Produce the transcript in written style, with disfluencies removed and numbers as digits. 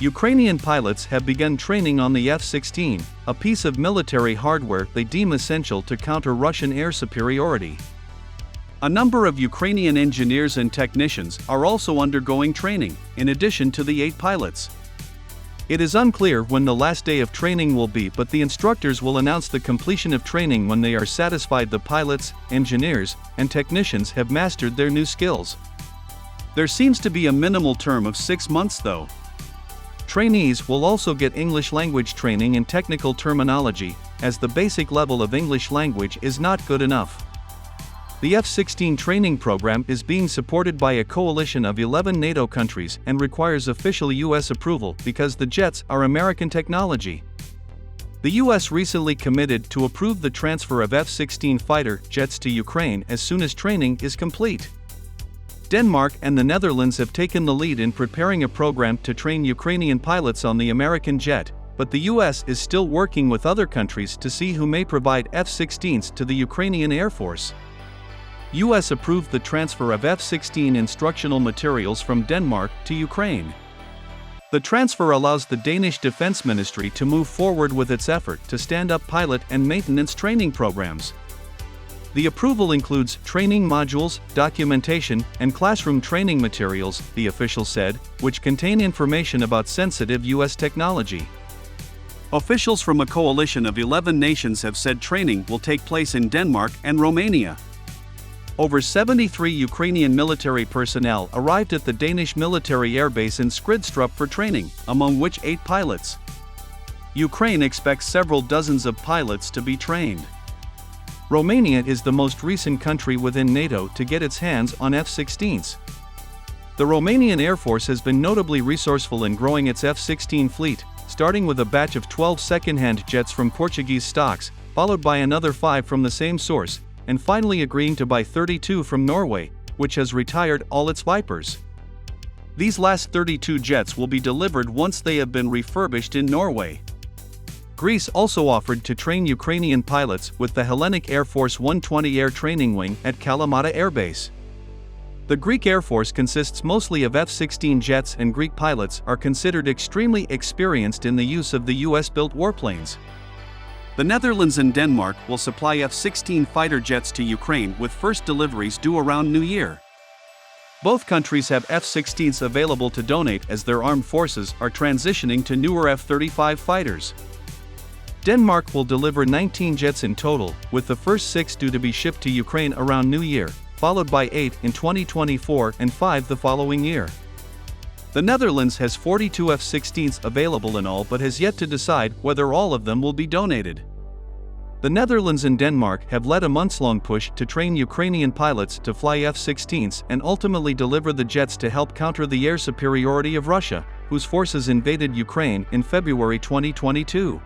Ukrainian pilots have begun training on the F-16, a piece of military hardware they deem essential to counter Russian air superiority. A number of Ukrainian engineers and technicians are also undergoing training, in addition to the 8 pilots. It is unclear when the last day of training will be, but the instructors will announce the completion of training when they are satisfied the pilots, engineers, and technicians have mastered their new skills. There seems to be a minimal term of 6 months though. Trainees will also get English language training and technical terminology, as the basic level of English language is not good enough. The F-16 training program is being supported by a coalition of 11 NATO countries and requires official U.S. approval because the jets are American technology. The U.S. recently committed to approve the transfer of F-16 fighter jets to Ukraine as soon as training is complete. Denmark and the Netherlands have taken the lead in preparing a program to train Ukrainian pilots on the American jet, but the U.S. is still working with other countries to see who may provide F-16s to the Ukrainian Air Force. U.S. approved the transfer of F-16 instructional materials from Denmark to Ukraine. The transfer allows the Danish Defense Ministry to move forward with its effort to stand up pilot and maintenance training programs. The approval includes training modules, documentation, and classroom training materials, the official said, which contain information about sensitive U.S. technology. Officials from a coalition of 11 nations have said training will take place in Denmark and Romania. Over 73 Ukrainian military personnel arrived at the Danish military airbase in Skridstrup for training, among which 8 pilots. Ukraine expects several dozens of pilots to be trained. Romania is the most recent country within NATO to get its hands on F-16s. The Romanian Air Force has been notably resourceful in growing its F-16 fleet, starting with a batch of 12 second-hand jets from Portuguese stocks, followed by another 5 from the same source, and finally agreeing to buy 32 from Norway, which has retired all its Vipers. These last 32 jets will be delivered once they have been refurbished in Norway. Greece also offered to train Ukrainian pilots with the Hellenic Air Force 120 Air Training Wing at Kalamata Air Base. The Greek Air Force consists mostly of F-16 jets, and Greek pilots are considered extremely experienced in the use of the US-built warplanes. The Netherlands and Denmark will supply F-16 fighter jets to Ukraine, with first deliveries due around New Year. Both countries have F-16s available to donate as their armed forces are transitioning to newer F-35 fighters. Denmark will deliver 19 jets in total, with the first 6 due to be shipped to Ukraine around New Year, followed by 8 in 2024 and 5 the following year. The Netherlands has 42 F-16s available in all but has yet to decide whether all of them will be donated. The Netherlands and Denmark have led a months-long push to train Ukrainian pilots to fly F-16s and ultimately deliver the jets to help counter the air superiority of Russia, whose forces invaded Ukraine in February 2022.